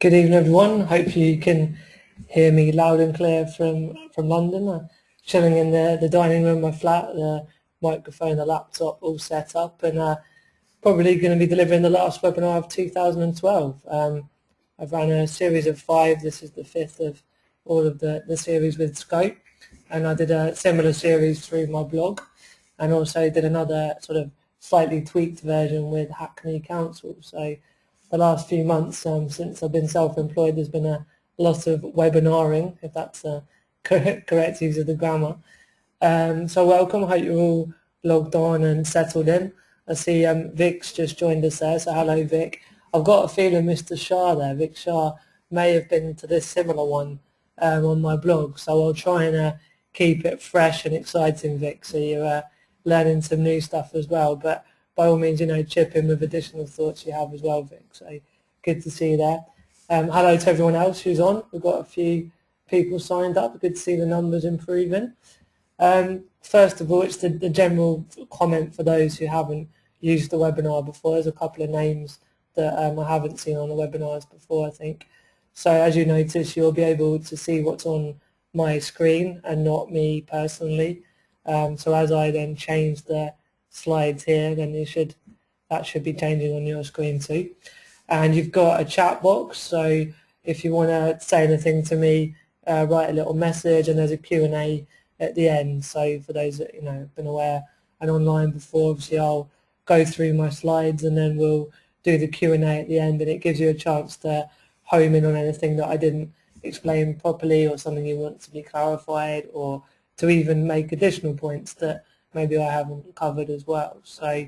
Good evening, everyone. Hope you can hear me loud and clear from London. Chilling in the dining room of my flat, the microphone, the laptop all set up, and probably going to be delivering the last webinar of 2012. I've run a series of 5. This is the 5th of all of the series with Scope, and I did a similar series through my blog, and also did another sort of slightly tweaked version with Hackney Council. So the last few months since I've been self-employed, there's been a lot of webinaring, if that's a correct use of the grammar. So welcome, I hope you're all logged on and settled in. I see Vic's just joined us there, so hello Vic. I've got a feeling Mr. Shah there, Vic Shah, may have been to this similar one on my blog, so I'll try and keep it fresh and exciting, Vic, so you're learning some new stuff as well. But by all means, chip in with additional thoughts you have as well, Vic. So good to see you there. Hello to everyone else who's on. We've got a few people signed up. Good to see the numbers improving. First of all, it's the general comment for those who haven't used the webinar before. There's a couple of names that I haven't seen on the webinars before, I think. So as you notice, you'll be able to see what's on my screen and not me personally. So as I then change the slides here, then that should be changing on your screen too. And you've got a chat box, so if you want to say anything to me, write a little message, and there's a Q&A at the end. So for those that have been aware and online before, obviously I'll go through my slides and then we'll do the Q&A at the end, and it gives you a chance to home in on anything that I didn't explain properly, or something you want to be clarified, or to even make additional points that maybe I haven't covered as well. So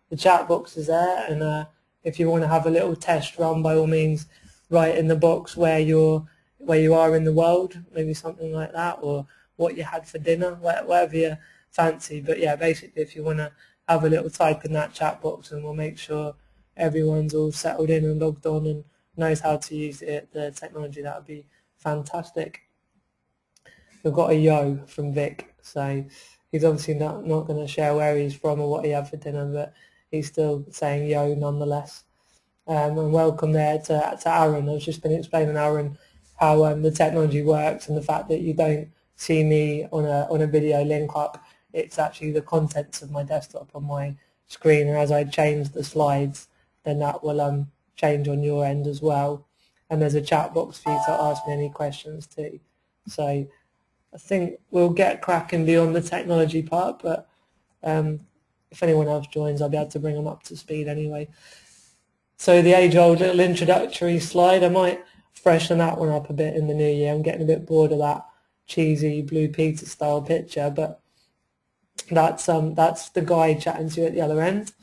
the chat box is there, and if you want to have a little test run, by all means write in the box where you are in the world, maybe something like that, or what you had for dinner, whatever you fancy. But yeah, basically if you want to have a little type in that chat box, and we'll make sure everyone's all settled in and logged on and knows how to use the technology, that would be fantastic. We've got a yo from Vic, so he's obviously not going to share where he's from or what he had for dinner, but he's still saying yo nonetheless. And welcome there to Aaron. I've just been explaining, Aaron, how the technology works, and the fact that you don't see me on a video link up. It's actually the contents of my desktop on my screen, and as I change the slides, then that will change on your end as well. And there's a chat box for you to ask me any questions too. So I think we'll get cracking beyond the technology part, but if anyone else joins, I'll be able to bring them up to speed anyway. So the age-old little introductory slide, I might freshen that one up a bit in the new year. I'm getting a bit bored of that cheesy Blue Peter style picture, but that's the guy chatting to you at the other end.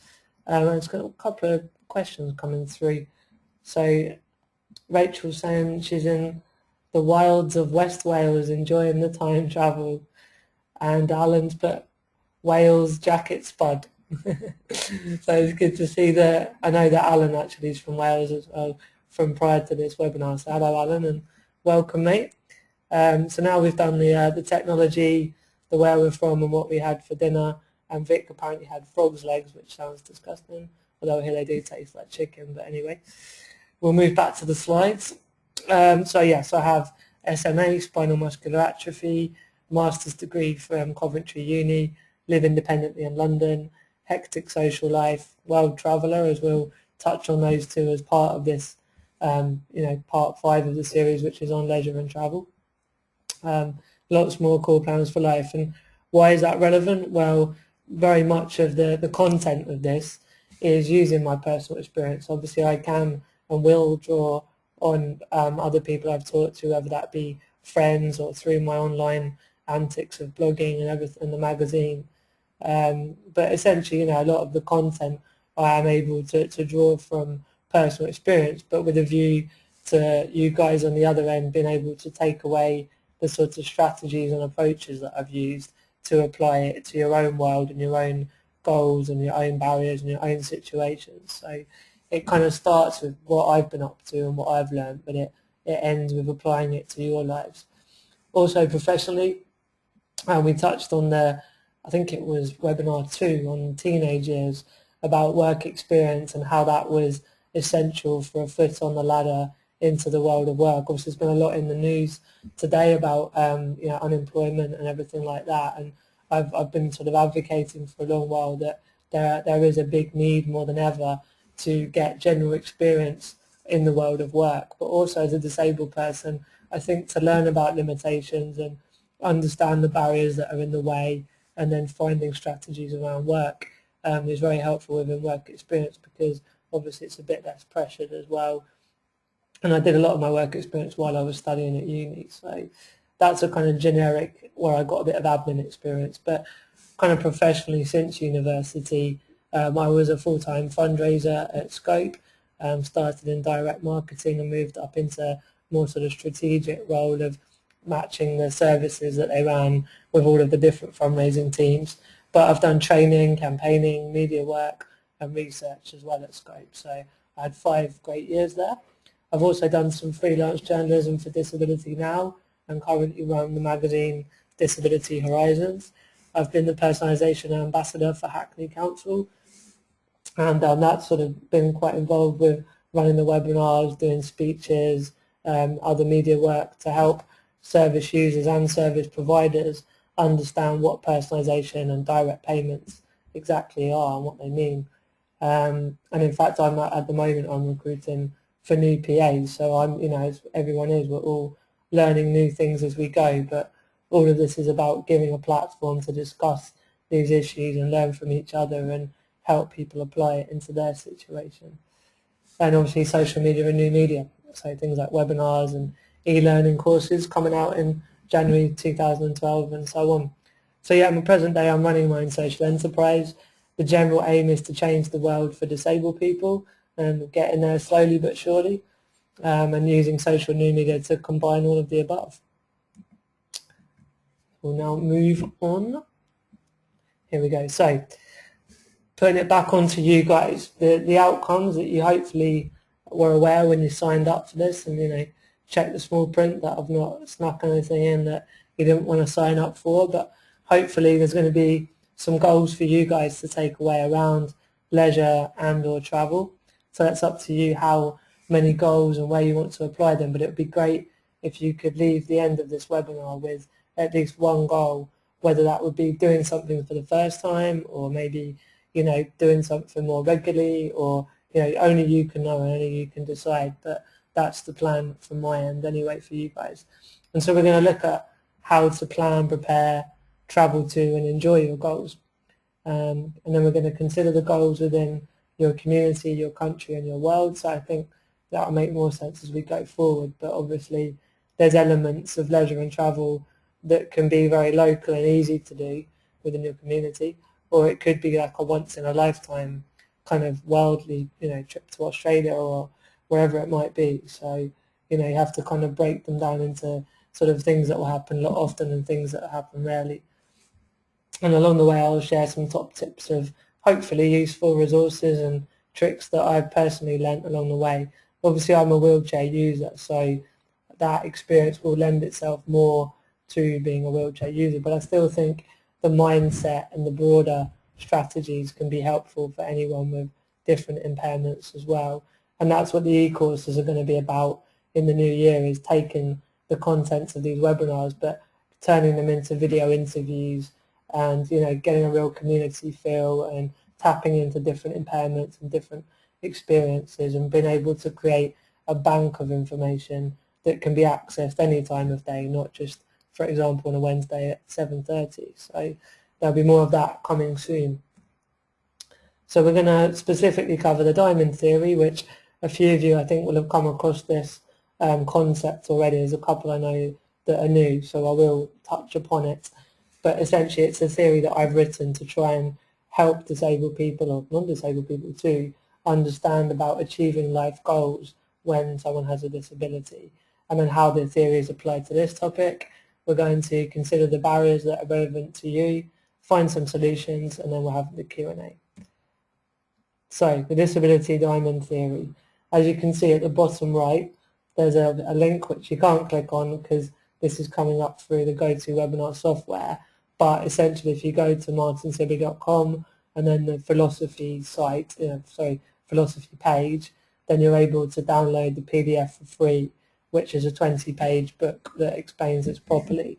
It's got a couple of questions coming through. So Rachel's saying she's in the wilds of West Wales enjoying the time travel, and Alan's put Wales jacket spud. So it's good to see that. I know that Alan actually is from Wales as well, from prior to this webinar. So hello Alan, and welcome mate. So now we've done the technology, the where we're from and what we had for dinner, and Vic apparently had frog's legs, which sounds disgusting, although here they do taste like chicken. But anyway, we'll move back to the slides. So yes, I have SMA, spinal muscular atrophy, master's degree from Coventry Uni, live independently in London, hectic social life, world traveller, as we'll touch on those two as part of this, part 5 of the series, which is on leisure and travel. Lots more core plans for life. And why is that relevant? Well, very much of the content of this is using my personal experience. Obviously I can and will draw on other people I've talked to, whether that be friends or through my online antics of blogging and everything in the magazine. But essentially, a lot of the content I am able to draw from personal experience, but with a view to you guys on the other end being able to take away the sorts of strategies and approaches that I've used to apply it to your own world and your own goals and your own barriers and your own situations. So it kind of starts with what I've been up to and what I've learned, but it ends with applying it to your lives. Also professionally, we touched on I think it was webinar 2 on teenage years, about work experience and how that was essential for a foot on the ladder into the world of work. Obviously, there's been a lot in the news today about unemployment and everything like that, and I've been sort of advocating for a long while that there is a big need more than ever to get general experience in the world of work, but also as a disabled person, I think to learn about limitations and understand the barriers that are in the way, and then finding strategies around work is very helpful within work experience, because obviously it's a bit less pressured as well. And I did a lot of my work experience while I was studying at uni, so that's a kind of generic where I got a bit of admin experience. But kind of professionally since university, I was a full-time fundraiser at Scope, started in direct marketing and moved up into more sort of strategic role of matching the services that they ran with all of the different fundraising teams. But I've done training, campaigning, media work and research as well at Scope. So I had 5 great years there. I've also done some freelance journalism for Disability Now and currently run the magazine Disability Horizons. I've been the personalisation ambassador for Hackney Council, and that's sort of been quite involved with running the webinars, doing speeches, other media work to help service users and service providers understand what personalisation and direct payments exactly are and what they mean. And in fact, at the moment I'm recruiting for new PAs, so I'm, as everyone is, we're all learning new things as we go, but all of this is about giving a platform to discuss these issues and learn from each other and help people apply it into their situation. And obviously social media and new media, so things like webinars and e-learning courses coming out in January 2012 and so on. So yeah, in the present day I'm running my own social enterprise. The general aim is to change the world for disabled people and getting there slowly but surely, and using social new media to combine all of the above. We'll now move on. Here we go. So putting it back onto you guys, the outcomes that you hopefully were aware when you signed up for this, and check the small print that I've not snuck anything in that you didn't want to sign up for, but hopefully there's going to be some goals for you guys to take away around leisure and or travel. So that's up to you how many goals and where you want to apply them, but it would be great if you could leave the end of this webinar with at least one goal, whether that would be doing something for the first time or maybe doing something more regularly, or only you can know and only you can decide, but that's the plan from my end anyway for you guys. And so we're going to look at how to plan, prepare, travel to and enjoy your goals. And then we're going to consider the goals within your community, your country and your world. So I think that will make more sense as we go forward, but obviously there's elements of leisure and travel that can be very local and easy to do within your community, or it could be like a once in a lifetime kind of worldly trip to Australia or wherever it might be. So you have to kind of break them down into sort of things that will happen a lot often and things that happen rarely. And along the way I'll share some top tips of hopefully useful resources and tricks that I've personally learnt along the way. Obviously I'm a wheelchair user, so that experience will lend itself more to being a wheelchair user, but I still think the mindset and the broader strategies can be helpful for anyone with different impairments as well. And that's what the e-courses are going to be about in the new year, is taking the contents of these webinars but turning them into video interviews and getting a real community feel and tapping into different impairments and different experiences and being able to create a bank of information that can be accessed any time of day, not just, for example, on a Wednesday at 7:30. So there'll be more of that coming soon. So we're going to specifically cover the diamond theory, which a few of you I think will have come across this concept already. There's a couple I know that are new, so I will touch upon it. But essentially it's a theory that I've written to try and help disabled people or non-disabled people to understand about achieving life goals when someone has a disability, and then how the theory is applied to this topic. We're going to consider the barriers that are relevant to you, find some solutions, and then we'll have the Q&A. So, the disability diamond theory. As you can see at the bottom right, there's a link which you can't click on because this is coming up through the GoToWebinar software. But essentially, if you go to martinsibley.com and then the philosophy site, philosophy page, then you're able to download the PDF for free, which is a 20-page book that explains it properly.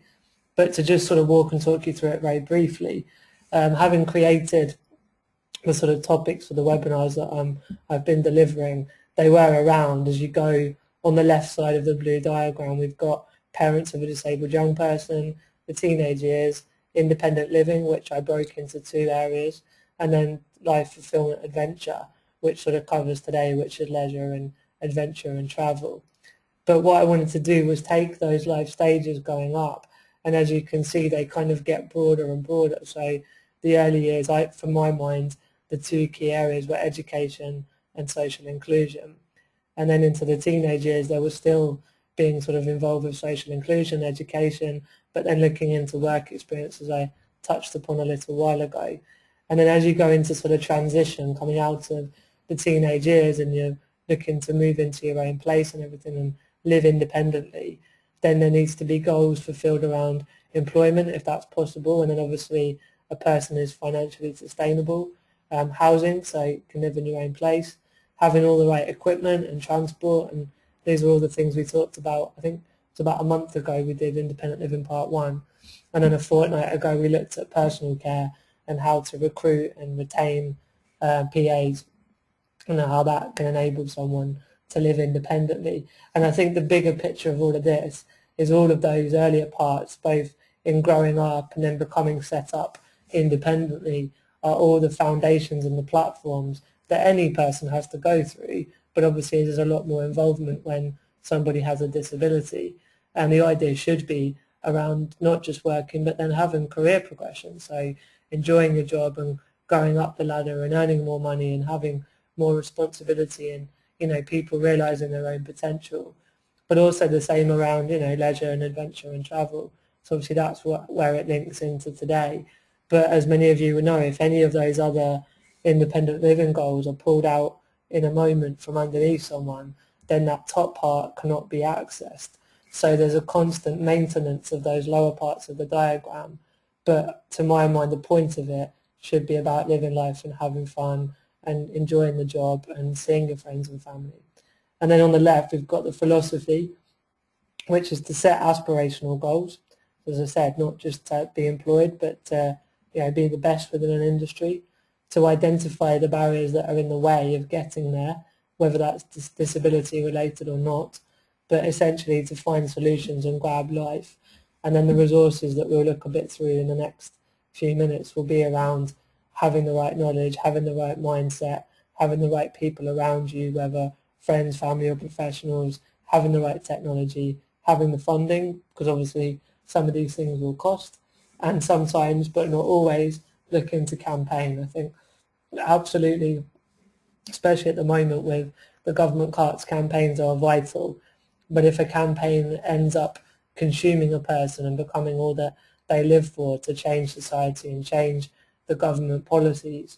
But to just sort of walk and talk you through it very briefly, having created the sort of topics for the webinars that I've been delivering, they were around, as you go on the left side of the blue diagram, we've got parents of a disabled young person, the teenage years, independent living, which I broke into 2 areas, and then life, fulfillment, adventure, which sort of covers today, which is leisure and adventure and travel. But what I wanted to do was take those life stages going up, and as you can see, they kind of get broader and broader. So the early years, from my mind, the 2 key areas were education and social inclusion. And then into the teenage years, there was still being sort of involved with social inclusion, education, but then looking into work experience, as I touched upon a little while ago. And then as you go into sort of transition, coming out of the teenage years and you're looking to move into your own place and everything and live independently, then there needs to be goals fulfilled around employment, if that's possible, and then obviously a person is financially sustainable, housing, so you can live in your own place, having all the right equipment and transport, and these are all the things we talked about. I think it's about a month ago we did Independent Living Part 1, and then a fortnight ago we looked at personal care and how to recruit and retain PAs and how that can enable someone to live independently. And I think the bigger picture of all of this is all of those earlier parts, both in growing up and then becoming set up independently, are all the foundations and the platforms that any person has to go through. But obviously there's a lot more involvement when somebody has a disability. And the idea should be around not just working, but then having career progression. So enjoying your job and going up the ladder and earning more money and having more responsibility and, you know, people realizing their own potential. But also the same around, you know, leisure and adventure and travel. So obviously that's where it links into today. But as many of you will know, if any of those other independent living goals are pulled out in a moment from underneath someone, then that top part cannot be accessed. So there's a constant maintenance of those lower parts of the diagram. But to my mind, the point of it should be about living life and having fun and enjoying the job and seeing your friends and family. And then on the left, we've got the philosophy, which is to set aspirational goals. As I said, not just to be employed, but to, you know, be the best within an industry, to identify the barriers that are in the way of getting there, whether that's disability related or not, but essentially to find solutions and grab life. And then the resources that we'll look a bit through in the next few minutes will be around having the right knowledge, having the right mindset, having the right people around you, whether friends, family or professionals, having the right technology, having the funding, because obviously some of these things will cost, and sometimes, but not always, looking to campaign. I think absolutely, especially at the moment with the government carts, campaigns are vital. But if a campaign ends up consuming a person and becoming all that they live for to change society and change the government policies,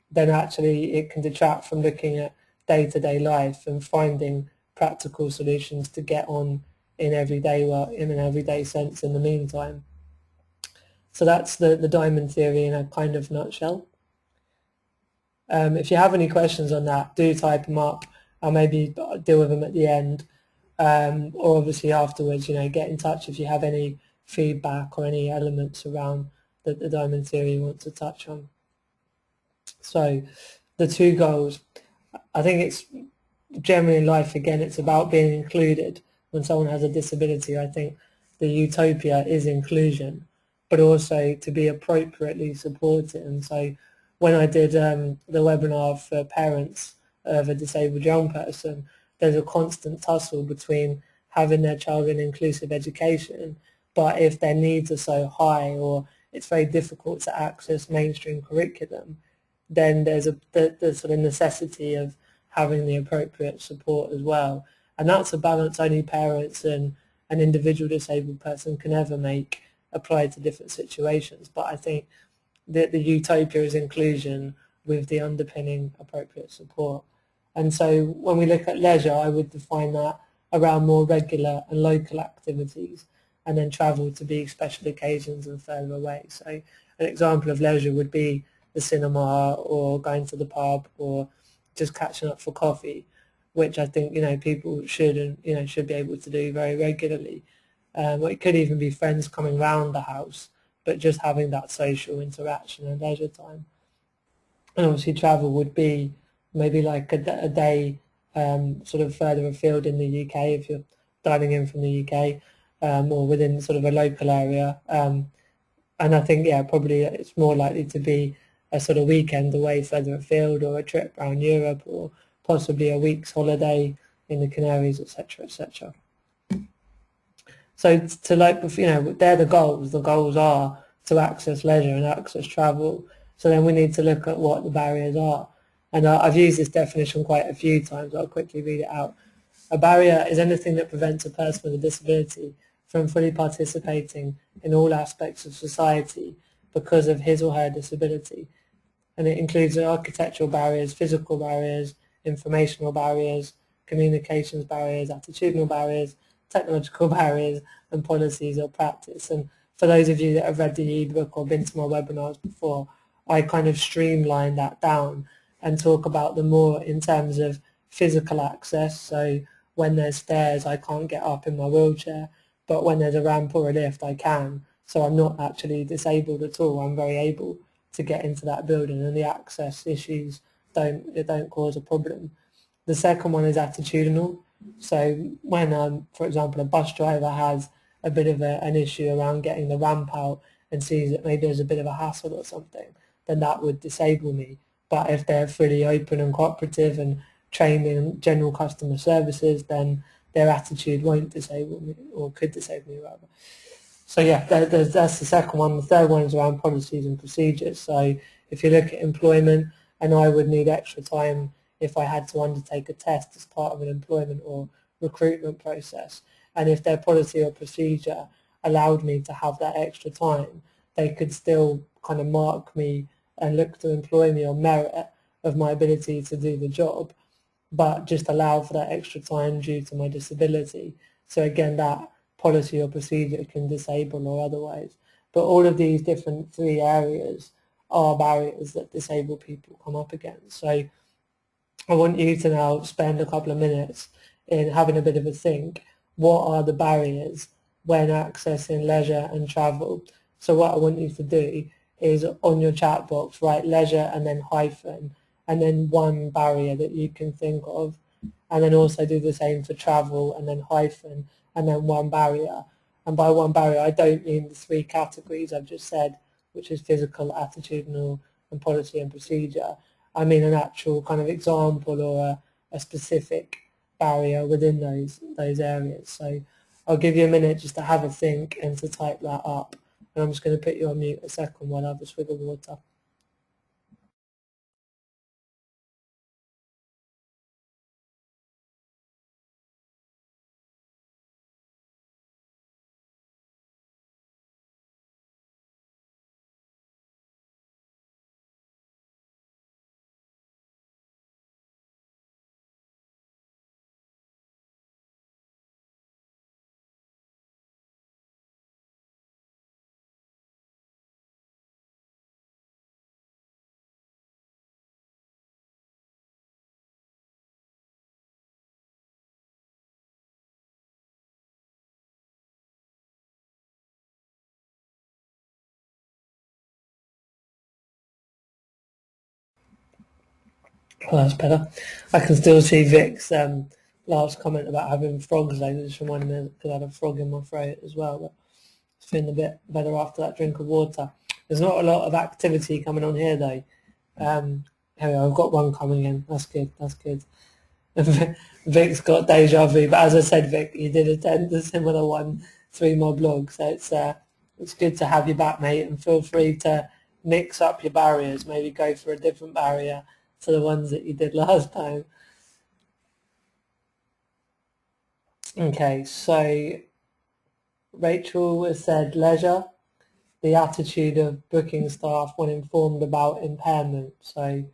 then actually it can detract from looking at day-to-day life and finding practical solutions to get on in everyday work, in an everyday sense in the meantime. So that's the diamond theory in a kind of nutshell. If you have any questions on that, do type them up. I'll maybe deal with them at the end. Or obviously afterwards, you know, get in touch if you have any feedback or any elements around the diamond theory you want to touch on. So the 2 goals, I think it's generally in life, again, it's about being included. When someone has a disability, I think the utopia is inclusion, but also to be appropriately supported. And so when I did the webinar for parents of a disabled young person, there's a constant tussle between having their child in inclusive education, but if their needs are so high or it's very difficult to access mainstream curriculum, then there's the sort of necessity of having the appropriate support as well. And that's a balance only parents and an individual disabled person can ever make applied to different situations. But I think that the utopia is inclusion with the underpinning appropriate support. And so when we look at leisure, I would define that around more regular and local activities, and then travel to be special occasions and further away. So an example of leisure would be the cinema or going to the pub or just catching up for coffee. which I think people should and should be able to do very regularly. It could even be friends coming round the house, but just having that social interaction and leisure time. And obviously travel would be maybe like a day sort of further afield in the UK if you're dining in from the UK, or within sort of a local area. And I think, yeah, probably it's more likely to be a sort of weekend away further afield, or a trip around Europe, or possibly a week's holiday in the Canaries, etc., etc. So they're the goals. The goals are to access leisure and access travel. So then we need to look at what the barriers are. And I've used this definition quite a few times. I'll quickly read it out. A barrier is anything that prevents a person with a disability from fully participating in all aspects of society because of his or her disability. And it includes architectural barriers, physical barriers, informational barriers, communications barriers, attitudinal barriers, technological barriers, and policies or practice. And for those of you that have read the ebook or been to my webinars before, I kind of streamline that down and talk about them more in terms of physical access. So when there's stairs, I can't get up in my wheelchair, but when there's a ramp or a lift, I can. So I'm not actually disabled at all. I'm very able to get into that building, and the access issues don't cause a problem. The second one is attitudinal. So when, for example, a bus driver has a bit of an issue around getting the ramp out and sees that maybe there's a bit of a hassle or something, then that would disable me. But if they're fully open and cooperative and trained in general customer services, then their attitude won't disable me, or could disable me rather. So yeah, that's the second one. The third one is around policies and procedures. So if you look at employment, and I would need extra time if I had to undertake a test as part of an employment or recruitment process, and if their policy or procedure allowed me to have that extra time, they could still kind of mark me and look to employ me on merit of my ability to do the job, but just allow for that extra time due to my disability. So again, that policy or procedure can disable or otherwise. But all of these different three areas are barriers that disabled people come up against. So I want you to now spend a couple of minutes in having a bit of a think. What are the barriers when accessing leisure and travel? So what I want you to do is on your chat box write leisure and then hyphen and then one barrier that you can think of, and then also do the same for travel and then hyphen and then one barrier. And by one barrier I don't mean the three categories I've just said, which is physical, attitudinal and policy and procedure. I mean an actual kind of example or a specific barrier within those areas. So I'll give you a minute just to have a think and to type that up. And I'm just going to put you on mute a second while I have a swig of water. Oh, that's better. I can still see Vic's last comment about having frogs later. Just reminded me because I had a frog in my throat as well. But it's feeling a bit better after that drink of water. There's not a lot of activity coming on here though. Anyway, I've got one coming in. That's good. That's good. Vic's got deja vu, but as I said, Vic, you did attend a similar one through my blog, so it's good to have you back, mate. And feel free to mix up your barriers. Maybe go for a different barrier to the ones that you did last time. Okay, so Rachel has said leisure, the attitude of booking staff when informed about impairment. So,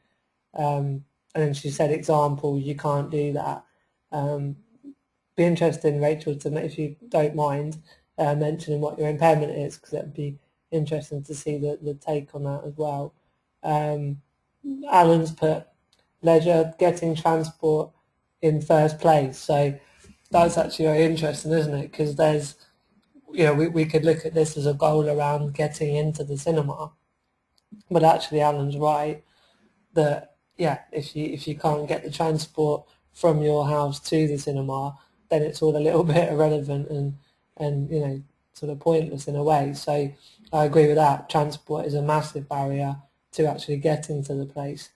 and then she said example, you can't do that. Be interested in Rachel to, if you don't mind, mentioning what your impairment is, because it would be interesting to see the take on that as well. Alan's put leisure, getting transport in first place. So that's actually very interesting, isn't it? Because there's, we could look at this as a goal around getting into the cinema, but actually Alan's right that, yeah, if you can't get the transport from your house to the cinema, then it's all a little bit irrelevant and sort of pointless in a way. So I agree with that. Transport is a massive barrier to actually getting to the place.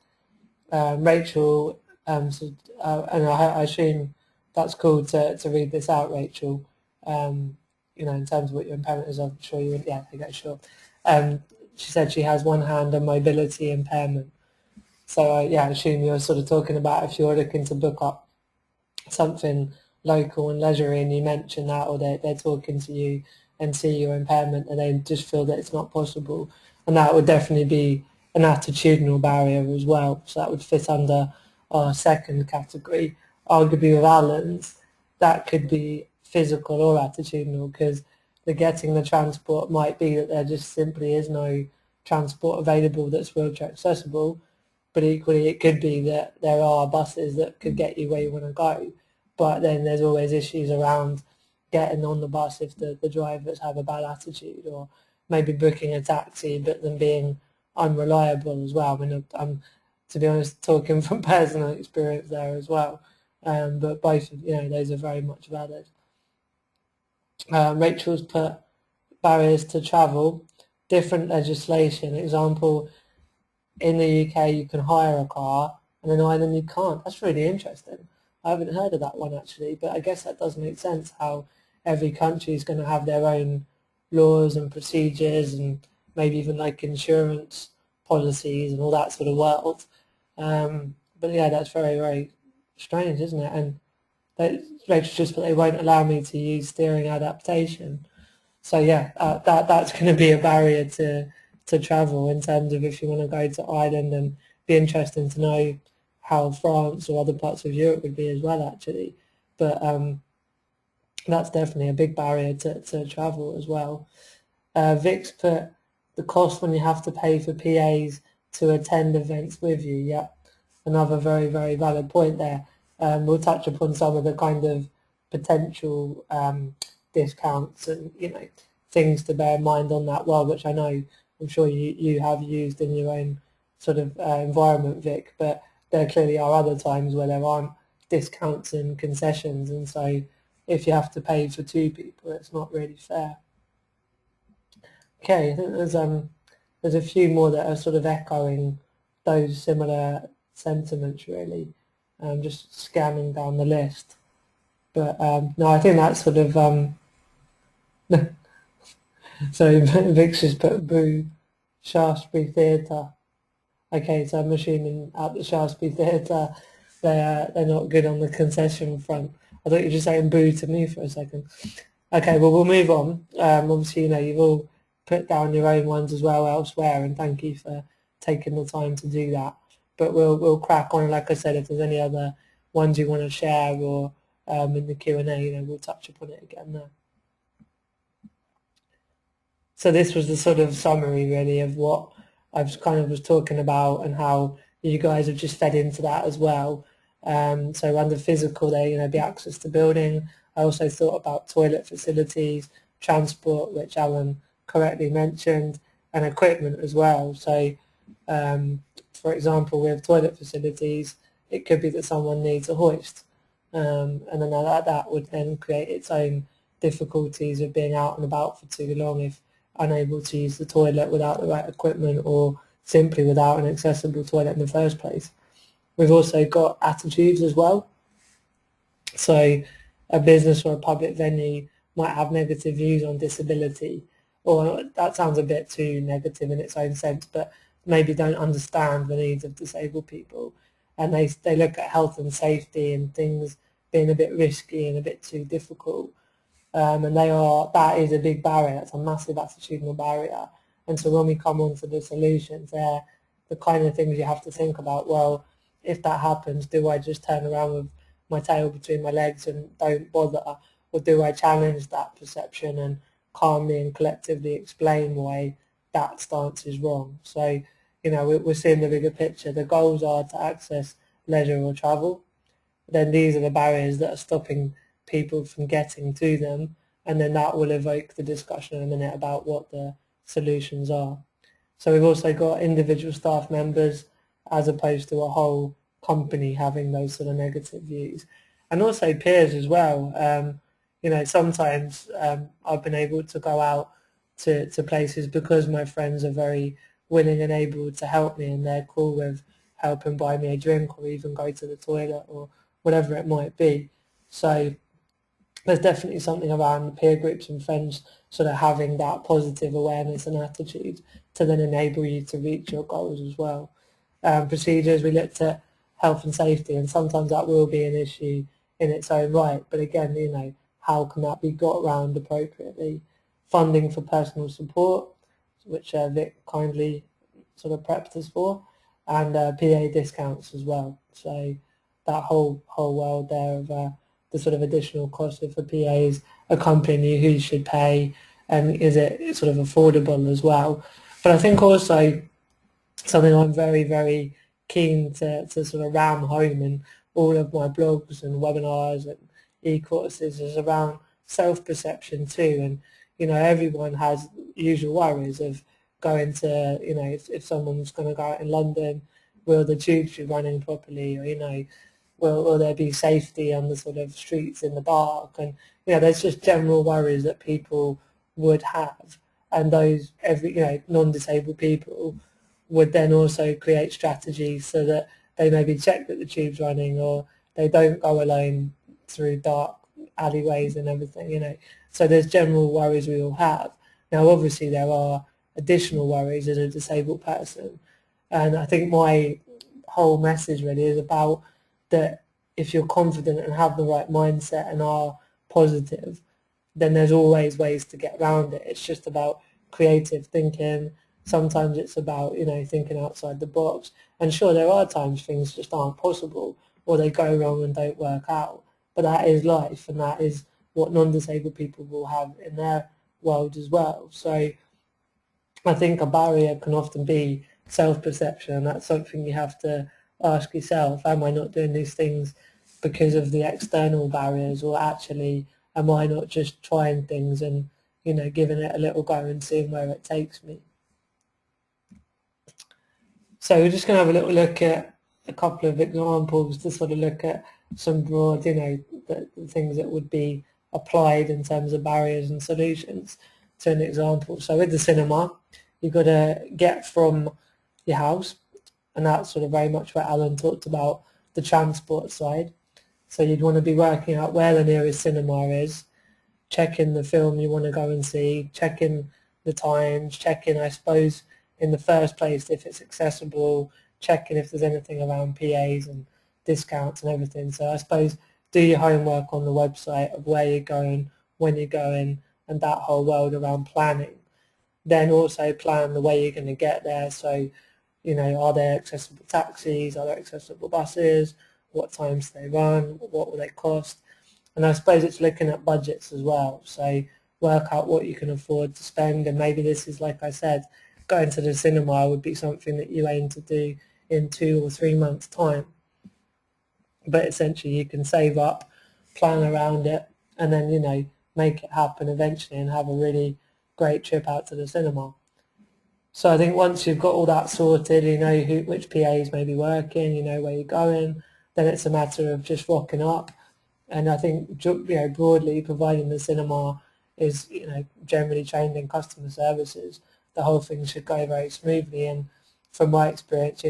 Rachel, and I assume that's cool to read this out, Rachel. In terms of what your impairment is, I'm sure you would. Yeah, okay, sure. She said she has one hand and mobility impairment. So yeah, I assume you're sort of talking about if you're looking to book up something local and leisurely and you mention that, or they're talking to you and see your impairment and they just feel that it's not possible. And that would definitely be an attitudinal barrier as well. So that would fit under our second category. Arguably with Alan's, that could be physical or attitudinal, because the getting the transport might be that there just simply is no transport available that's wheelchair accessible, but equally it could be that there are buses that could get you where you want to go, but then there's always issues around getting on the bus if the drivers have a bad attitude, or maybe booking a taxi but them being unreliable as well. I mean, I'm to be honest talking from personal experience there as well, but both those are very much valid. Rachel's put barriers to travel, different legislation. Example, in the UK you can hire a car, and in Ireland you can't. That's really interesting. I haven't heard of that one actually, but I guess that does make sense how every country is going to have their own laws and procedures and maybe even like insurance policies and all that sort of world. But yeah, that's very, very strange, isn't it? And they won't allow me to use steering adaptation. So yeah, that's going to be a barrier to travel in terms of if you want to go to Ireland, and be interesting to know how France or other parts of Europe would be as well actually. But that's definitely a big barrier to travel as well. Vic's put the cost when you have to pay for PAs to attend events with you. Yeah, another very, very valid point there. We'll touch upon some of the kind of potential discounts and things to bear in mind on that well, which I'm sure you have used in your own sort of environment, Vic, but there clearly are other times where there aren't discounts and concessions, and so if you have to pay for two people, it's not really fair. Okay, I think there's a few more that are sort of echoing those similar sentiments really. Just scanning down the list. But no, I think that's sort of so Vic's just put boo Shaftesbury Theatre. Okay, so I'm assuming at the Shaftesbury Theatre they're not good on the concession front. I thought you were just saying boo to me for a second. Okay, well we'll move on. Obviously, you've all put down your own ones as well elsewhere, and thank you for taking the time to do that. But we'll crack on. Like I said, if there's any other ones you want to share or in the Q&A, we'll touch upon it again there. So this was the sort of summary really of what I was talking about, and how you guys have just fed into that as well. So under physical there, be access to building. I also thought about toilet facilities, transport, which Alan correctly mentioned, and equipment as well. So for example, with toilet facilities, it could be that someone needs a hoist, and then that would then create its own difficulties of being out and about for too long if unable to use the toilet without the right equipment, or simply without an accessible toilet in the first place. We've also got attitudes as well. So a business or a public venue might have negative views on disability, or that sounds a bit too negative in its own sense, but maybe don't understand the needs of disabled people, and they look at health and safety and things being a bit risky and a bit too difficult, and that is a big barrier. It's a massive attitudinal barrier. And so when we come on to the solutions, they're the kind of things you have to think about. Well, if that happens, do I just turn around with my tail between my legs and don't bother, or do I challenge that perception and calmly and collectively explain why that stance is wrong? So we're seeing the bigger picture. The goals are to access leisure or travel. then these are the barriers that are stopping people from getting to them, and then that will evoke the discussion in a minute about what the solutions are. So we've also got individual staff members as opposed to a whole company having those sort of negative views, and also peers as well. Sometimes I've been able to go out to places because my friends are very willing and able to help me, and they're cool with helping buy me a drink or even go to the toilet or whatever it might be. So there's definitely something around peer groups and friends sort of having that positive awareness and attitude to then enable you to reach your goals as well. Procedures, we looked at health and safety, and sometimes that will be an issue in its own right, but again, how can that be got around appropriately? Funding for personal support, which Vic kindly sort of prepped us for, and PA discounts as well. So that whole world there of the sort of additional cost of the PAs accompanying you, who you should pay, and is it sort of affordable as well. But I think also something I'm very, very keen to sort of ram home in all of my blogs and webinars and e-courses is around self-perception too. And, everyone has usual worries of going to, if someone's going to go out in London, will the tubes be running properly, or, will there be safety on the sort of streets in the dark? And, there's just general worries that people would have. And those, non-disabled people would then also create strategies so that they maybe check that the tube's running, or they don't go alone through dark alleyways and everything, So there's general worries we all have. Now, obviously, there are additional worries as a disabled person. And I think my whole message really is about that if you're confident and have the right mindset and are positive, then there's always ways to get around it. It's just about creative thinking. Sometimes it's about, thinking outside the box. And sure, there are times things just aren't possible or they go wrong and don't work out. But that is life, and that is what non-disabled people will have in their world as well. So I think a barrier can often be self-perception, and that's something you have to ask yourself. Am I not doing these things because of the external barriers, or actually am I not just trying things and, giving it a little go and seeing where it takes me? So we're just going to have a little look at a couple of examples to sort of look at some broad, the things that would be applied in terms of barriers and solutions to an example. So with the cinema, you've got to get from your house, and that's sort of very much what Alan talked about, the transport side. So you'd want to be working out where the nearest cinema is, checking the film you want to go and see, checking the times, checking, I suppose, in the first place if it's accessible, checking if there's anything around PAs and discounts and everything. So I suppose do your homework on the website of where you're going, when you're going, and that whole world around planning. Then also plan the way you're going to get there. So, are there accessible taxis? Are there accessible buses? What times do they run? What will they cost? And I suppose it's looking at budgets as well. So work out what you can afford to spend, and maybe this is, like I said, going to the cinema would be something that you aim to do in 2 or 3 months' time. But essentially you can save up, plan around it, and then, make it happen eventually and have a really great trip out to the cinema. So I think once you've got all that sorted, which PAs may be working, where you're going, then it's a matter of just rocking up. And I think, broadly, providing the cinema is, generally trained in customer services, the whole thing should go very smoothly. And from my experience,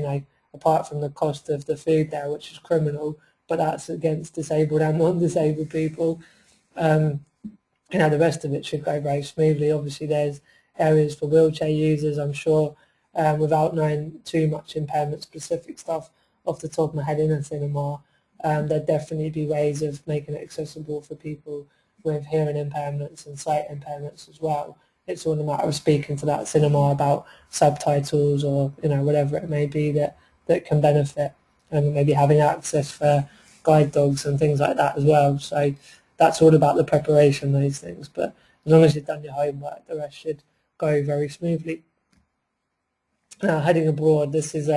apart from the cost of the food there, which is criminal, but that's against disabled and non-disabled people, the rest of it should go very smoothly. Obviously, there's areas for wheelchair users, I'm sure, without knowing too much impairment-specific stuff off the top of my head in a cinema. There'd definitely be ways of making it accessible for people with hearing impairments and sight impairments as well. It's all a matter of speaking to that cinema about subtitles or, whatever it may be that can benefit, and maybe having access for guide dogs and things like that as well. So that's all about the preparation, those things. But as long as you've done your homework, the rest should go very smoothly. Now, heading abroad, this is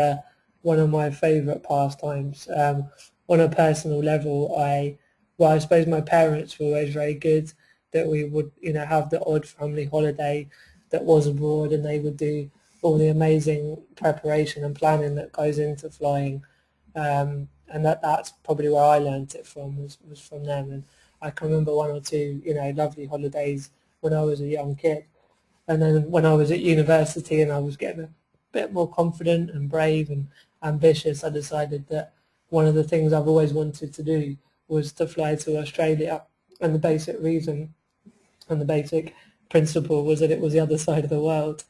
one of my favourite pastimes. on a personal level, I suppose my parents were always very good that we would, have the odd family holiday that was abroad, and they would do all the amazing preparation and planning that goes into flying. And that's probably where I learnt it from, was from them. And I can remember one or two, lovely holidays when I was a young kid. And then when I was at university and I was getting a bit more confident and brave and ambitious, I decided that one of the things I've always wanted to do was to fly to Australia. And the basic reason and the basic principle was that it was the other side of the world.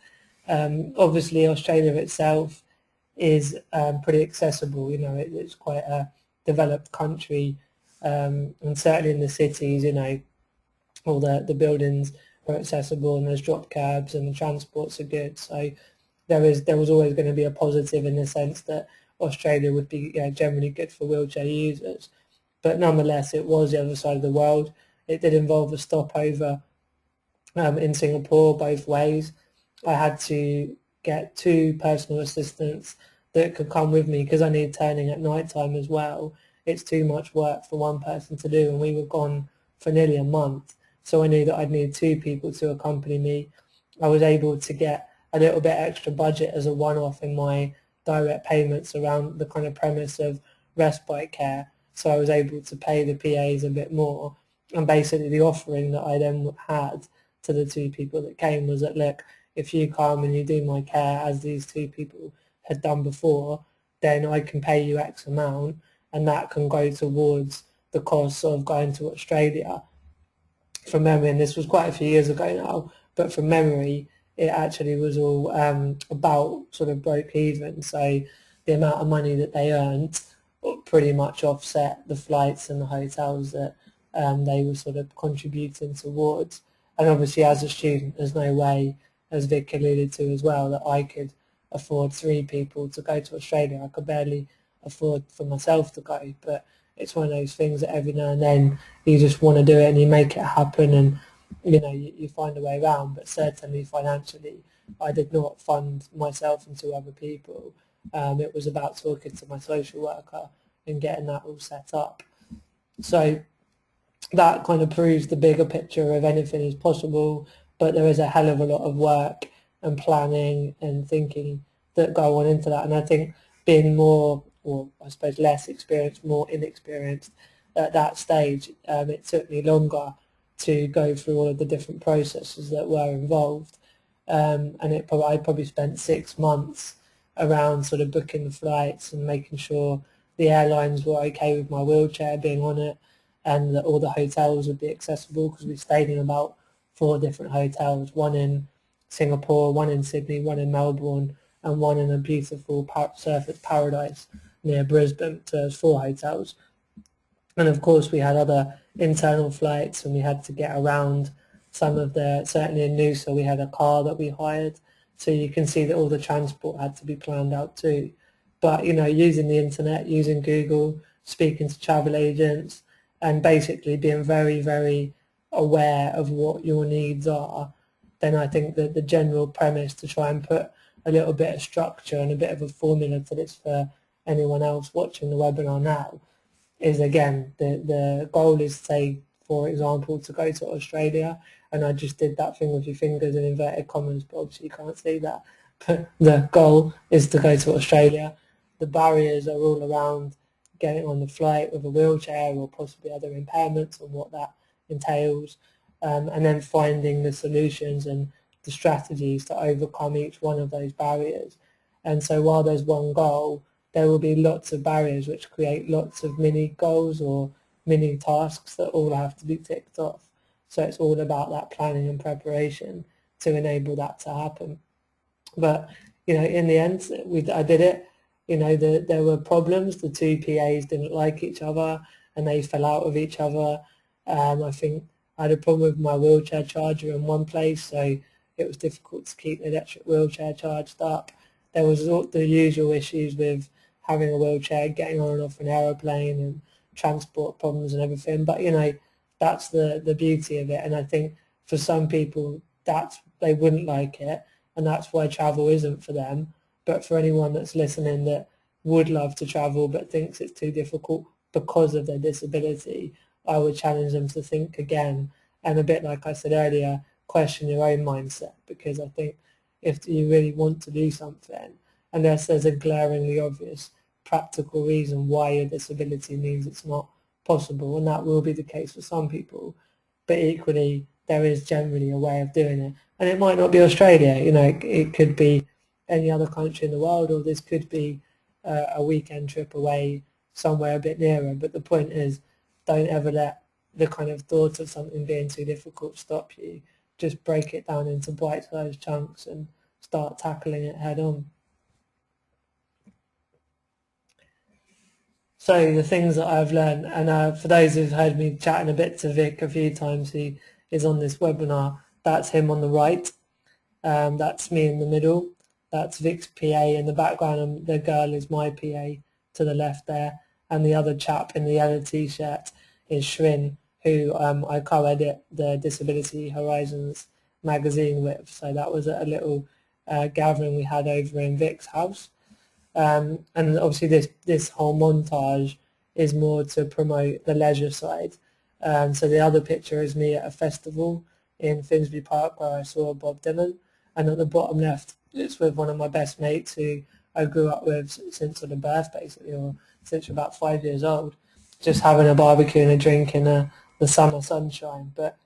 Obviously, Australia itself is pretty accessible. It's quite a developed country, and certainly in the cities, all the buildings are accessible, and there's drop cabs and the transports are good. So there was always going to be a positive in the sense that Australia would be generally good for wheelchair users. But nonetheless, it was the other side of the world. It did involve a stopover in Singapore both ways. I had to get 2 personal assistants that could come with me because I need turning at night time as well. It's too much work for one person to do, and we were gone for nearly a month. So I knew that I'd need 2 people to accompany me. I was able to get a little bit extra budget as a one-off in my direct payments around the kind of premise of respite care. So I was able to pay the PAs a bit more. And basically the offering that I then had to the 2 people that came was that, look, if you come and you do my care as these 2 people had done before, then I can pay you X amount, and that can go towards the cost of going to Australia. From memory, and this was quite a few years ago now, but from memory, it actually was all about sort of broke even. So the amount of money that they earned pretty much offset the flights and the hotels that they were sort of contributing towards. And obviously, as a student, there's no way, as Vic alluded to as well, that I could afford 3 people to go to Australia. I could barely afford for myself to go, but it's one of those things that every now and then you just want to do it and you make it happen, and you find a way around. But certainly financially, I did not fund myself and 2 other people. It was about talking to my social worker and getting that all set up. So that kind of proves the bigger picture of anything is possible, but there is a hell of a lot of work and planning and thinking that go on into that. And I think being more, or I suppose less experienced, more inexperienced at that stage, it took me longer to go through all of the different processes that were involved. And I probably spent 6 months around sort of booking the flights and making sure the airlines were okay with my wheelchair being on it, and that all the hotels would be accessible, because we stayed in about 4 different hotels, one in Singapore, one in Sydney, one in Melbourne, and one in a beautiful surfers paradise near Brisbane. So there's 4 hotels. And of course we had other internal flights, and we had to get around some of certainly in Noosa we had a car that we hired. So you can see that all the transport had to be planned out too. But using the internet, using Google, speaking to travel agents, and basically being very, very aware of what your needs are, then I think that the general premise to try and put a little bit of structure and a bit of a formula to this for anyone else watching the webinar now is, again, the goal is, say, for example, to go to Australia, and I just did that thing with your fingers in inverted commas, but obviously you can't see that. But the goal is to go to Australia. The barriers are all around getting on the flight with a wheelchair or possibly other impairments and what that entails, and then finding the solutions and the strategies to overcome each one of those barriers. And so while there's one goal, there will be lots of barriers which create lots of mini goals or mini tasks that all have to be ticked off. So it's all about that planning and preparation to enable that to happen. But in the end, I did it. There were problems. The 2 PAs didn't like each other and they fell out with each other. I think I had a problem with my wheelchair charger in one place, so it was difficult to keep the electric wheelchair charged up. There was all the usual issues with having a wheelchair, getting on and off an aeroplane, and transport problems and everything. But that's the beauty of it. And I think for some people they wouldn't like it, and that's why travel isn't for them. But for anyone that's listening that would love to travel but thinks it's too difficult because of their disability, I would challenge them to think again, and a bit like I said earlier, question your own mindset, because I think if you really want to do something, unless there's a glaringly obvious practical reason why your disability means it's not possible, and that will be the case for some people, but equally there is generally a way of doing it. And it might not be Australia, it could be any other country in the world, or this could be a weekend trip away somewhere a bit nearer. But the point is, don't ever let the kind of thought of something being too difficult stop you. Just break it down into bite-sized chunks and start tackling it head on. So the things that I've learned, and for those who've heard me chatting a bit to Vic a few times, he is on this webinar, that's him on the right, that's me in the middle, that's Vic's PA in the background, and the girl is my PA to the left there, and the other chap in the yellow t-shirt is Shrin, who I co-edit the Disability Horizons magazine with. So that was at a little gathering we had over in Vic's house. And obviously this whole montage is more to promote the leisure side. So the other picture is me at a festival in Finsbury Park where I saw Bob Dylan, and at the bottom left it's with one of my best mates who I grew up with since sort of birth basically, or since about 5 years old, just having a barbecue and a drink in the summer sunshine. But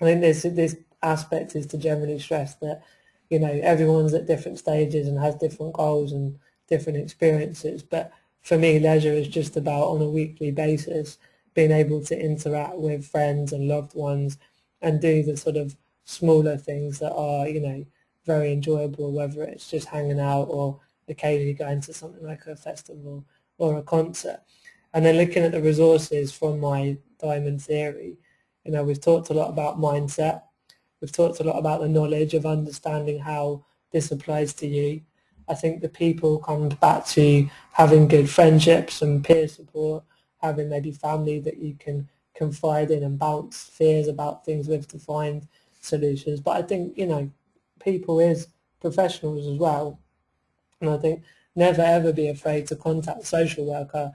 I think this aspect is to generally stress that everyone's at different stages and has different goals and different experiences. But for me, leisure is just about, on a weekly basis, being able to interact with friends and loved ones and do the sort of smaller things that are, very enjoyable, whether it's just hanging out or occasionally going to something like a festival or a concert. And then looking at the resources from my Diamond Theory, we've talked a lot about mindset. We've talked a lot about the knowledge of understanding how this applies to you. I think the people comes back to having good friendships and peer support, having maybe family that you can confide in and bounce fears about things with to find solutions. But I think, people is professionals as well. And I think never ever be afraid to contact a social worker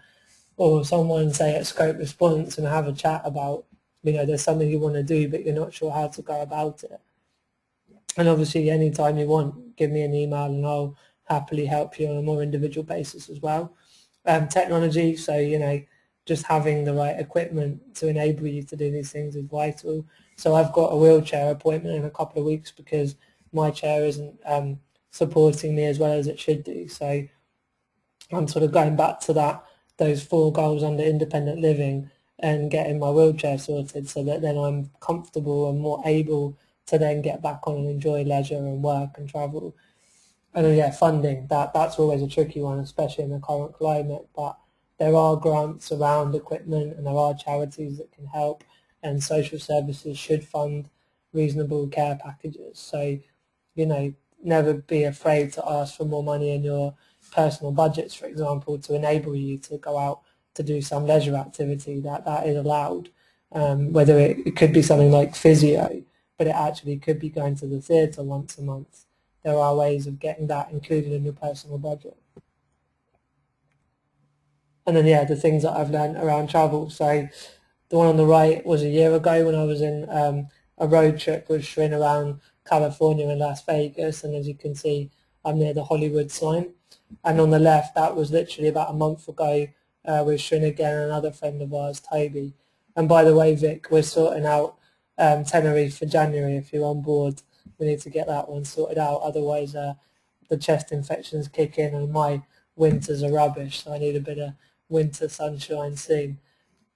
or someone, say, at Scope Response and have a chat about, there's something you want to do but you're not sure how to go about it. And obviously anytime you want, give me an email and I'll happily help you on a more individual basis as well. Technology, so just having the right equipment to enable you to do these things is vital. So I've got a wheelchair appointment in a couple of weeks because my chair isn't supporting me as well as it should do. So I'm sort of going back to those 4 goals under independent living and getting my wheelchair sorted so that then I'm comfortable and more able to then get back on and enjoy leisure and work and travel. And then, funding, that's always a tricky one, especially in the current climate, but there are grants around equipment and there are charities that can help, and social services should fund reasonable care packages. So, never be afraid to ask for more money in your personal budgets, for example, to enable you to go out to do some leisure activity that is allowed, whether it could be something like physio, but it actually could be going to the theatre once a month. There are ways of getting that included in your personal budget. And then, the things that I've learned around travel. So the one on the right was a year ago when I was in a road trip with Shrin around California and Las Vegas, and as you can see, I'm near the Hollywood sign. And on the left, that was literally about a month ago with Shrin again and another friend of ours, Toby. And by the way, Vic, we're sorting out Tenerife for January. If you're on board, we need to get that one sorted out. Otherwise, the chest infections kick in and my winters are rubbish. So I need a bit of winter sunshine soon.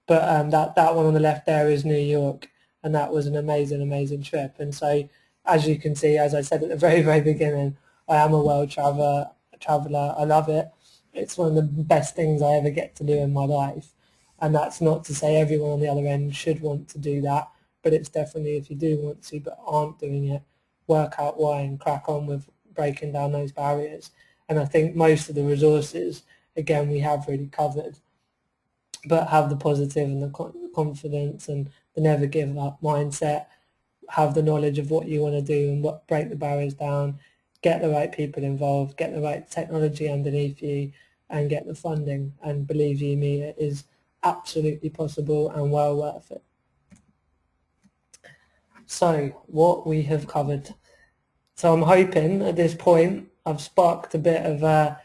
But that one on the left there is New York, and that was an amazing trip. And so, as you can see, as I said at the very beginning, I am a world traveller. I love it. It's one of the best things I ever get to do in my life. And that's not to say everyone on the other end should want to do that, but it's definitely, if you do want to but aren't doing it, work out why and crack on with breaking down those barriers. And I think most of the resources, again, we have really covered, but have the positive and the confidence and the never give up mindset, have the knowledge of what you want to do and break the barriers down, get the right people involved, get the right technology underneath you, and get the funding. And believe you me, it is absolutely possible and well worth it. So what we have covered. So I'm hoping at this point I've sparked a bit of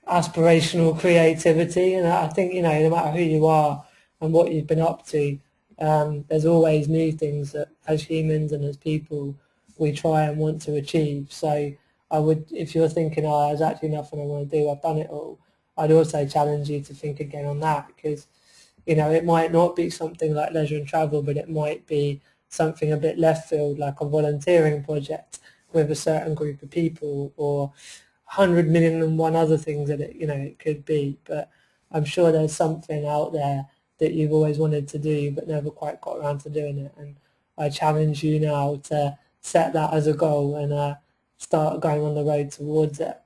aspirational creativity, and I think, you know, no matter who you are and what you've been up to, there's always new things that as humans and as people we try and want to achieve. So I would, if you're thinking, oh, there's actually nothing I want to do, I've done it all, I'd also challenge you to think again on that, because, you know, it might not be something like leisure and travel, but it might be something a bit left field, like a volunteering project with a certain group of people, or 100,000,001 other things that it, you know, it could be. But I'm sure there's something out there that you've always wanted to do but never quite got around to doing it, and I challenge you now to set that as a goal and start going on the road towards it.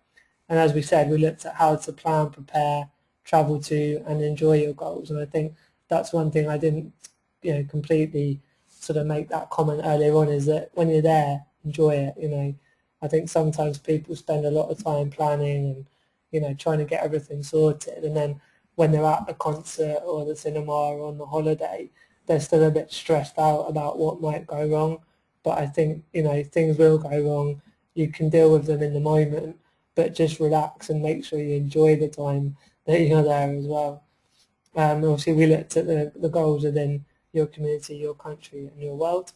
And as we said, we looked at how to plan, prepare, travel to and enjoy your goals, and I think that's one thing I didn't, you know, completely sort of make that comment earlier on, is that when you're there, enjoy it. You know, I think sometimes people spend a lot of time planning and, you know, trying to get everything sorted, and then when they're at the concert or the cinema or on the holiday, they're still a bit stressed out about what might go wrong. But I think, you know, things will go wrong. You can deal with them in the moment, but just relax and make sure you enjoy the time that you're there as well. Obviously, we looked at the goals within your community, your country and your world.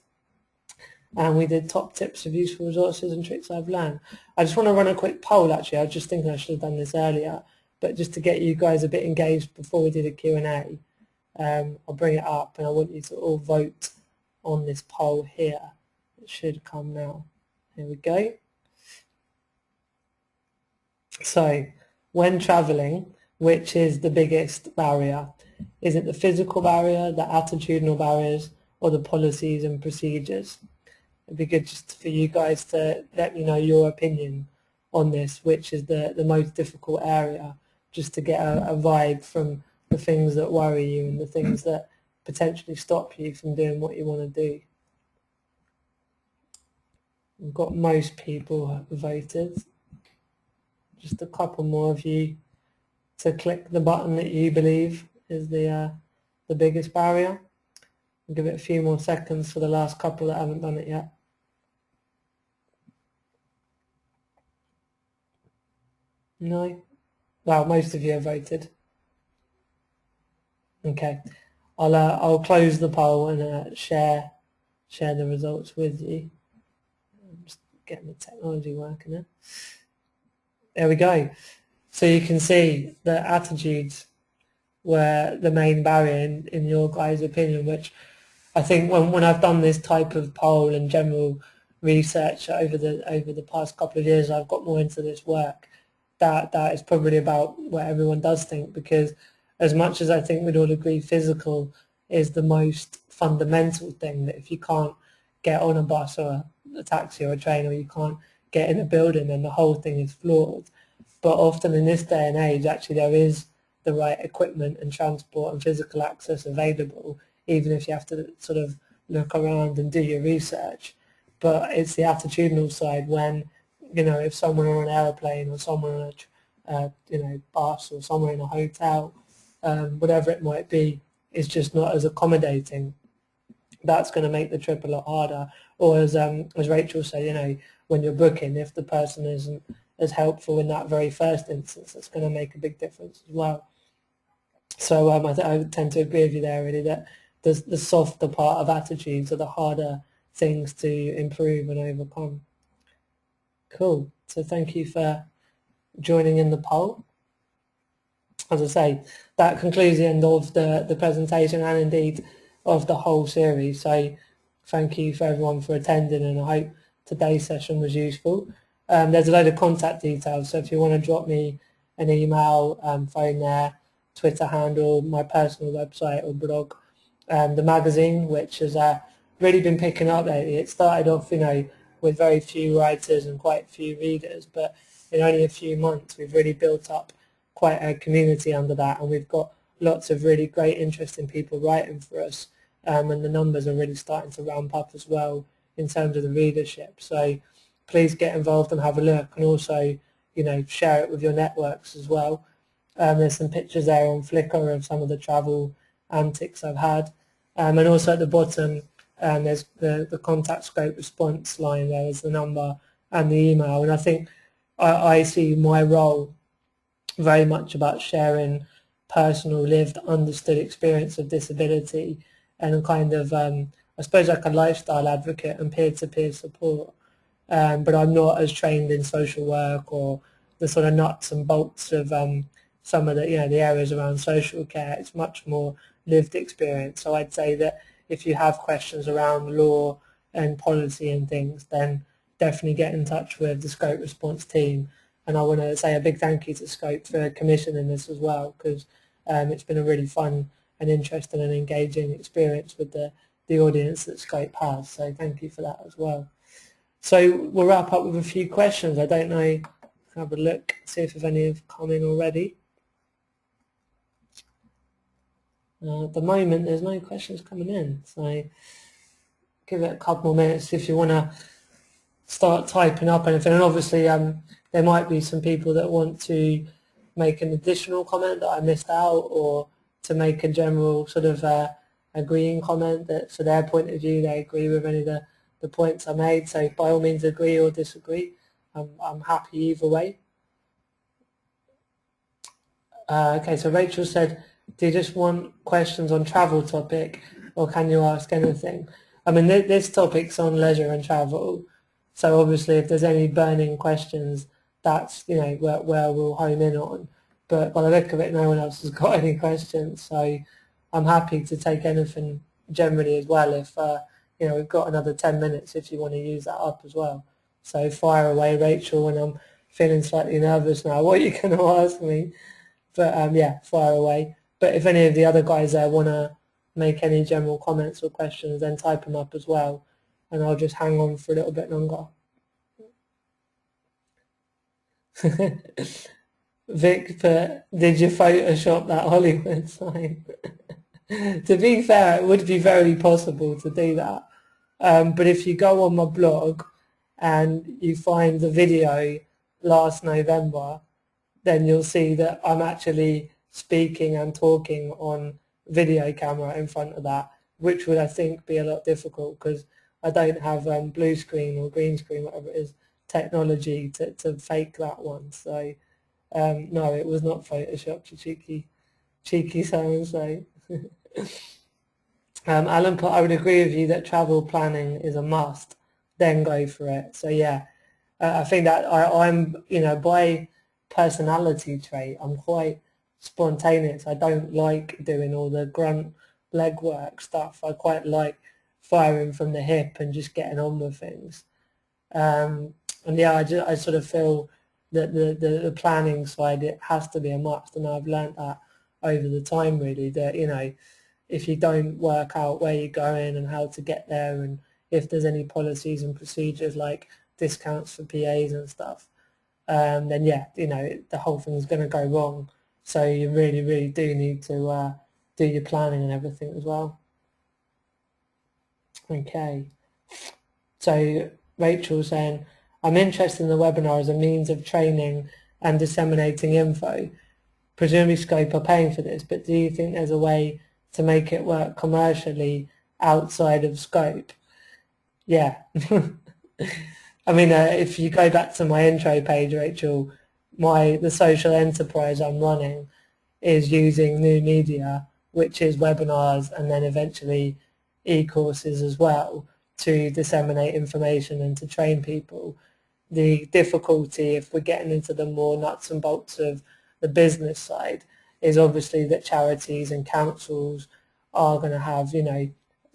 And we did top tips of useful resources and tricks I've learned. I just want to run a quick poll, actually. I was just thinking I should have done this earlier, but just to get you guys a bit engaged before we do the Q&A, I'll bring it up and I want you to all vote on this poll here. It should come now. Here we go. So, when travelling, which is the biggest barrier? Is it the physical barrier, the attitudinal barriers, or the policies and procedures? It'd be good just for you guys to let me know your opinion on this, which is the most difficult area, just to get a vibe from the things that worry you and the things that potentially stop you from doing what you want to do. We've got most people have voted. Just a couple more of you to click the button that you believe is the biggest barrier. I'll give it a few more seconds for the last couple that haven't done it yet. No? Well, most of you have voted. Okay. I'll close the poll and share the results with you. I'm just getting the technology working there. There we go. So you can see the attitudes were the main barrier in your guys' opinion, which I think when I've done this type of poll and general research over the past couple of years, I've got more into this work. That is probably about what everyone does think, because as much as I think we'd all agree physical is the most fundamental thing, that if you can't get on a bus or a taxi or a train, or you can't get in a building, then the whole thing is flawed. But often in this day and age, actually there is the right equipment and transport and physical access available, even if you have to sort of look around and do your research. But it's the attitudinal side, when, you know, if someone on an airplane or someone on a you know, bus or somewhere in a hotel, whatever it might be, is just not as accommodating, that's going to make the trip a lot harder. Or as Rachel said, you know, when you're booking, if the person isn't as helpful in that very first instance, that's going to make a big difference as well. So I tend to agree with you there, really, that the softer part of attitudes are the harder things to improve and overcome. Cool. So thank you for joining in the poll. As I say, that concludes the end of the presentation and indeed of the whole series. So thank you for everyone for attending, and I hope today's session was useful. There's a load of contact details, so if you want to drop me an email, phone there, Twitter handle, my personal website or blog, the magazine, which has really been picking up lately. It started off, you know, with very few writers and quite a few readers, but in only a few months we've really built up quite a community under that, and we've got lots of really great, interesting people writing for us, and the numbers are really starting to ramp up as well in terms of the readership. So please get involved and have a look, and also, you know, share it with your networks as well. There's some pictures there on Flickr of some of the travel antics I've had. And also at the bottom, there's the contact scope response line. There's the number and the email. And I think I see my role very much about sharing personal, lived, understood experience of disability and kind of, I suppose, like a lifestyle advocate and peer-to-peer support. But I'm not as trained in social work or the sort of nuts and bolts of some of the the areas around social care. It's much more lived experience. So I'd say that if you have questions around law and policy and things, then definitely get in touch with the Scope Response team. And I want to say a big thank you to Scope for commissioning this as well, because it's been a really fun and interesting and engaging experience with the audience that Scope has. So thank you for that as well. So we'll wrap up with a few questions. I don't know, have a look, see if any have come in already. At the moment, there's no questions coming in, so give it a couple more minutes if you want to start typing up anything. And obviously, there might be some people that want to make an additional comment that I missed out, or to make a general sort of agreeing comment that, for their point of view, they agree with any of the points I made. So by all means, agree or disagree. I'm happy either way. Okay, so Rachel said, do you just want questions on travel topic, or can you ask anything? I mean, this topic's on leisure and travel, so obviously if there's any burning questions, that's where we'll home in on. But by the look of it, no one else has got any questions, so I'm happy to take anything generally as well. If we've got another 10 minutes if you want to use that up as well. So fire away, Rachel, and I'm feeling slightly nervous now. What are you going to ask me? But yeah, fire away. But if any of the other guys there want to make any general comments or questions, then type them up as well, and I'll just hang on for a little bit longer. Vic, did you Photoshop that Hollywood sign? To be fair, it would be very possible to do that. But if you go on my blog and you find the video last November, then you'll see that I'm actually speaking and talking on video camera in front of that, which would, I think, be a lot difficult because I don't have blue screen or green screen, whatever it is, technology to fake that one. So no, it was not Photoshopped, you cheeky so-and-so. Alan put, I would agree with you that travel planning is a must, then go for it. So yeah, I think that I'm, by personality trait, I'm quite spontaneous. I don't like doing all the grunt legwork stuff. I quite like firing from the hip and just getting on with things. And yeah, I sort of feel that the planning side, it has to be a must, and I've learnt that over the time really, that if you don't work out where you're going and how to get there, and if there's any policies and procedures like discounts for PAs and stuff, then yeah, the whole thing's going to go wrong. So you really, really do need to do your planning and everything as well. Okay. So Rachel's saying, I'm interested in the webinar as a means of training and disseminating info. Presumably Scope are paying for this, but do you think there's a way to make it work commercially outside of Scope? Yeah. I mean, if you go back to my intro page, Rachel, the social enterprise I'm running is using new media, which is webinars and then eventually e-courses as well, to disseminate information and to train people. The difficulty, if we're getting into the more nuts and bolts of the business side, is obviously that charities and councils are going to have,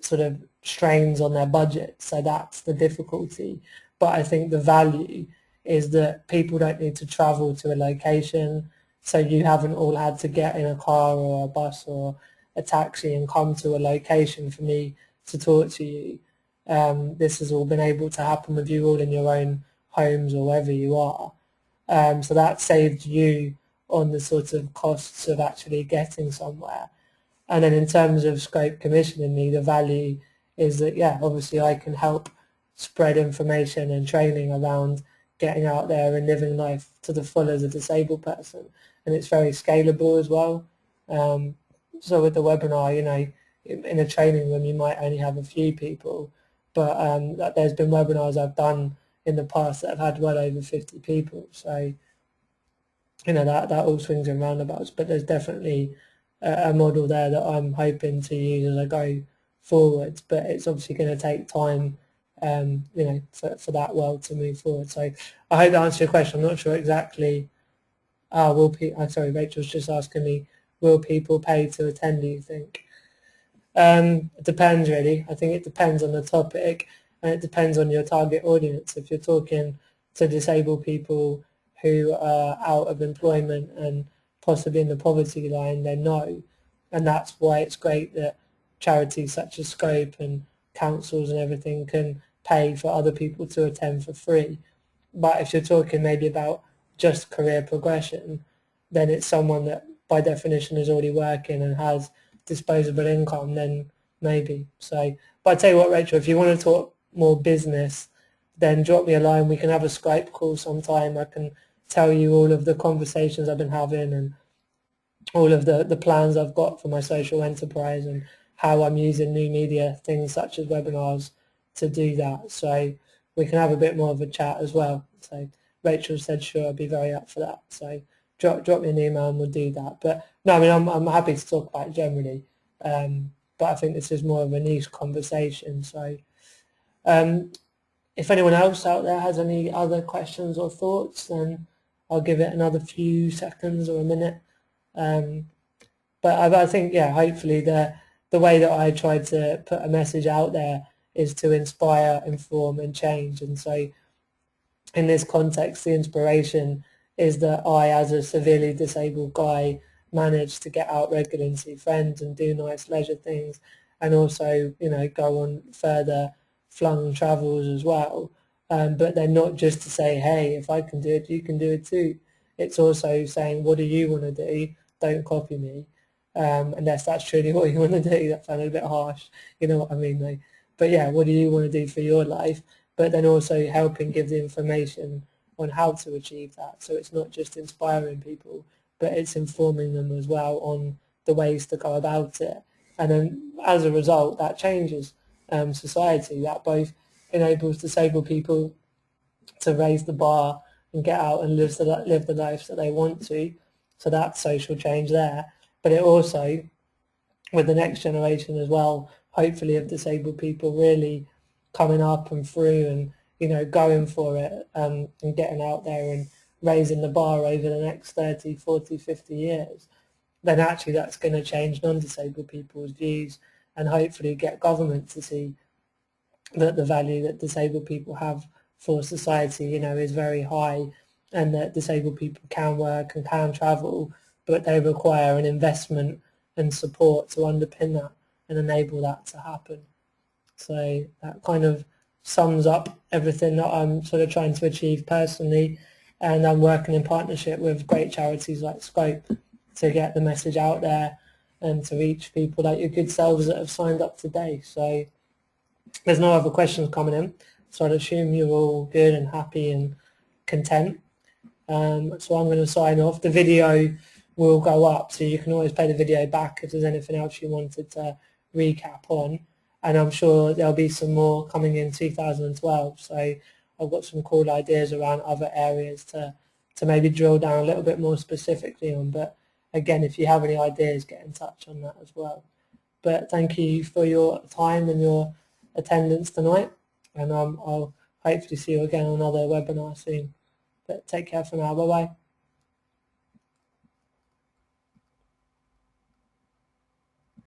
sort of strains on their budget. So that's the difficulty. But I think the value is that people don't need to travel to a location. So you haven't all had to get in a car or a bus or a taxi and come to a location for me to talk to you. This has all been able to happen with you all in your own homes or wherever you are. So that saved you on the sort of costs of actually getting somewhere. And then in terms of Scope commissioning me, the value is that, yeah, obviously I can help spread information and training around getting out there and living life to the full as a disabled person. and it's very scalable as well. So with the webinar, you know, in a training room you might only have a few people, but there's been webinars I've done in the past that have had well over 50 people. So, you know, that all swings and roundabouts, but there's definitely a model there that I'm hoping to use as I go forward, but it's obviously going to take time, you know, for that world to move forward. So I hope that answers your question. I'm not sure exactly. Sorry, Rachel's just asking me, will people pay to attend, do you think? It depends really. I think it depends on the topic, and it depends on your target audience. If you're talking to disabled people who are out of employment and possibly in the poverty line, then no. And that's why it's great that charities such as Scope and councils and everything can pay for other people to attend for free. But if you're talking maybe about just career progression, then it's someone that by definition is already working and has disposable income, then maybe. So, but I tell you what, Rachel, if you want to talk more business, then drop me a line. We can have a Skype call sometime. I can tell you all of the conversations I've been having and all of the plans I've got for my social enterprise and how I'm using new media, things such as webinars, to do that. So we can have a bit more of a chat as well. So Rachel said, sure, I'd be very up for that. So drop me an email and we'll do that. But no, I mean, I'm happy to talk about it generally. But I think this is more of a niche conversation. So if anyone else out there has any other questions or thoughts, then I'll give it another few seconds or a minute. But I think, yeah, hopefully the way that I try to put a message out there is to inspire, inform and change. And so in this context, the inspiration is that I, as a severely disabled guy, managed to get out regularly and see friends and do nice leisure things, and also, you know, go on further flung travels as well. But they're not just to say, hey, if I can do it, you can do it too. It's also saying, what do you want to do? Don't copy me. Unless that's truly what you want to do. That sounded a bit harsh, you know what I mean though. But yeah, what do you want to do for your life? But then also helping give the information on how to achieve that. So it's not just inspiring people, but it's informing them as well on the ways to go about it. And then as a result, that changes society. That both enables disabled people to raise the bar and get out and live the lives that they want to. So that's social change there. But it also, with the next generation as well, hopefully of disabled people really coming up and through and, you know, going for it and getting out there and raising the bar over the next 30, 40, 50 years, then actually that's going to change non-disabled people's views and hopefully get government to see that the value that disabled people have for society, you know, is very high, and that disabled people can work and can travel, but they require an investment and support to underpin that and enable that to happen. So that kind of sums up everything that I'm sort of trying to achieve personally, and I'm working in partnership with great charities like Scope to get the message out there and to reach people like your good selves that have signed up today. So there's no other questions coming in, so I'd assume you're all good and happy and content. So I'm going to sign off. The video will go up, so you can always play the video back if there's anything else you wanted to recap on. And I'm sure there'll be some more coming in 2012. So I've got some cool ideas around other areas to maybe drill down a little bit more specifically on. But again, if you have any ideas, get in touch on that as well. But thank you for your time and your attendance tonight, and I'll hopefully see you again on another webinar soon. But take care for now. Bye bye.